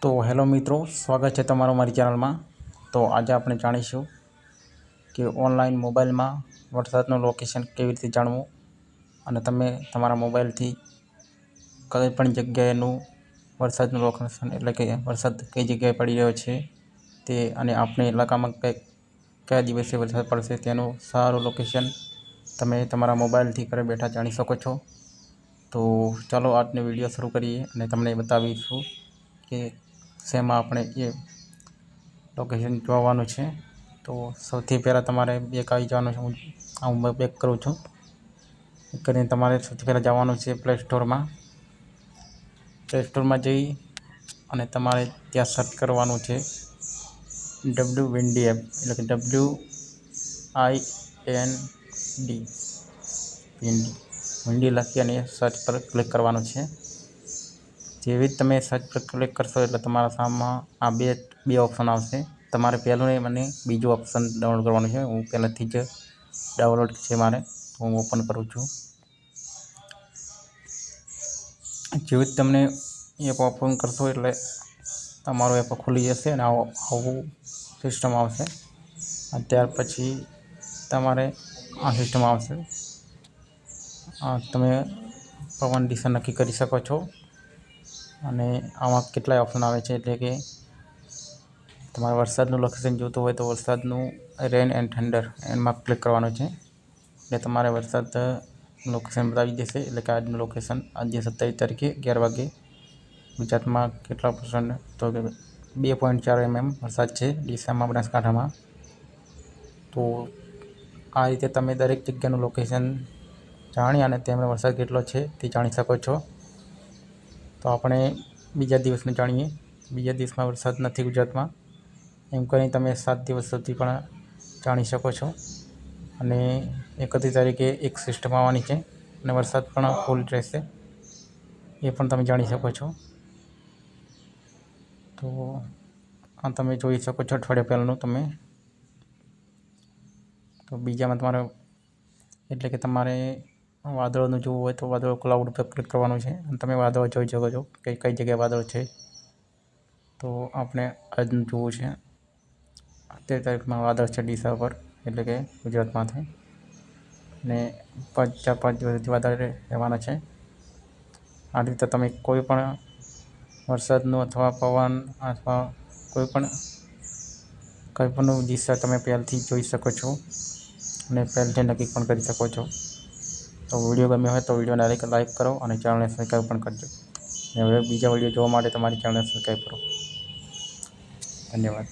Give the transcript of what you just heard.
तो हेलो मित्रों, स्वागत है तमारो मारी चैनल में। तो आज आपणे जाणीशुं कि ऑनलाइन मोबाइल में वरसादनुं लोकेशन केवी रीते जाणवुं अने तमे तमारा मोबाइलथी कई पण जग्याएनुं वरसादनुं लोकेशन एटले के वरसाद कई जग्याए पड़ी रह्यो छे ते अने आपणे इलाकामां कया दिवसे वरसाद पड़शे तेनुं सारुं लोकेशन तमे तमारा मोबाइलथी घरे बैठा जाणी शको छो। तो चलो आजनो विडियो शुरू करीए अने तमने बतावीशुं कि शेमां आपणे ए लोकेशन जोवानुं छे। तो सौथी पहेला तमारे बेक आई जवानुं छे। हूँ बेक करूँ छूं। करीने तमारे सौथी पहेला जवानुं छे प्ले स्टोर में। प्ले स्टोर में जई अने तमारे त्यां सर्च करवानुं छे डब्ल्यू विंडी एप एटले के WIND विंडी लखी अने सर्च पर क्लिक करवानुं छे। जेवी तमे सर्च पर क्लिक करशो एटले तमारा सामे आ बे ऑप्शन आवशे। तमारे पहेलुं ने मने बीजो ऑप्शन डाउनलॉड करवानुं छे। हूँ पहेलाथी ज डाउनलॉड छे मारे, तो हूँ ओपन करूँ छूं। जेवी तमने एप ओपन करशो एटले तमारो एप खुली जशे अने आवुं सिस्टम आवशे। त्यार पछी तमारे आ सिस्टम आवशे। तमे पवन दिशा नक्की करी शको छो अने आमां केटलाय ऑप्शन आवे छे एटले के तमारे वरसादनुं लोकेशन जोतुं होय तो वरसादनुं रेन एंड थंडर एमां क्लिक करवानुं छे એટલે તમારે વરસાદ લોકેશન બતાવી દેશે। એટલે કે આજનું લોકેશન આજે 27 તારીખે 11 વાગે ગુજરાતમાં કેટલા % તો કે 2.4 mm વરસાદ છે ડીસામાં બનાસકાંઠામાં। તો આ રીતે તમે દરેક જગ્યાનું લોકેશન જાણી અને તેમાં વરસાદ કેટલો છે તે જાણી શકો છો। તો આપણે બીજા દિવસનું જાણીએ। બીજા દિવસમાં વરસાદ નથી ગુજરાતમાં, એમ કરીને તમે 7 દિવસ સુધી પણ જાણી શકો છો। અને 31 તારીખે એક સિસ્ટમ આવવાની છે અને વરસાદ પણ ફૂલ રહેશે, એ પણ તમે જાણી શકો છો। તો આ તમે જોઈ શકો છો અઠવાડિયા પહેલાંનું તમે। તો બીજામાં તમારે એટલે કે તમારે વાદળોનું જોવું હોય તો વાદળો ક્લાઉડ પર ક્લિક કરવાનું છે અને તમે વાદળો જોઈ શકો છો કે કઈ જગ્યાએ વાદળો છે। તો આપણે આજનું જોવું છે 17 તારીખમાં વાદળ છે ડીસા પર, એટલે કે ગુજરાતમાંથી, ને 4-5 દિવસ સુધી વાદળ રહેવાના છે। આ રીતે તમે કોઈ પણ વરસાદનું અથવા પવન અથવા કોઈ પણ દિશા તમે પહેલથી જોઈ શકો છો અને પહેલથી નક્કી પણ કરી શકો છો। તો વિડીયો ગમ્યો હોય તો વિડીયોને લાઈક કરો અને ચેનલને સબસ્ક્રાઈબ પણ કરજો। અને હવે બીજા વિડીયો જોવા માટે તમારી ચેનલને સબસ્ક્રાઈબ કરો। ધન્યવાદ।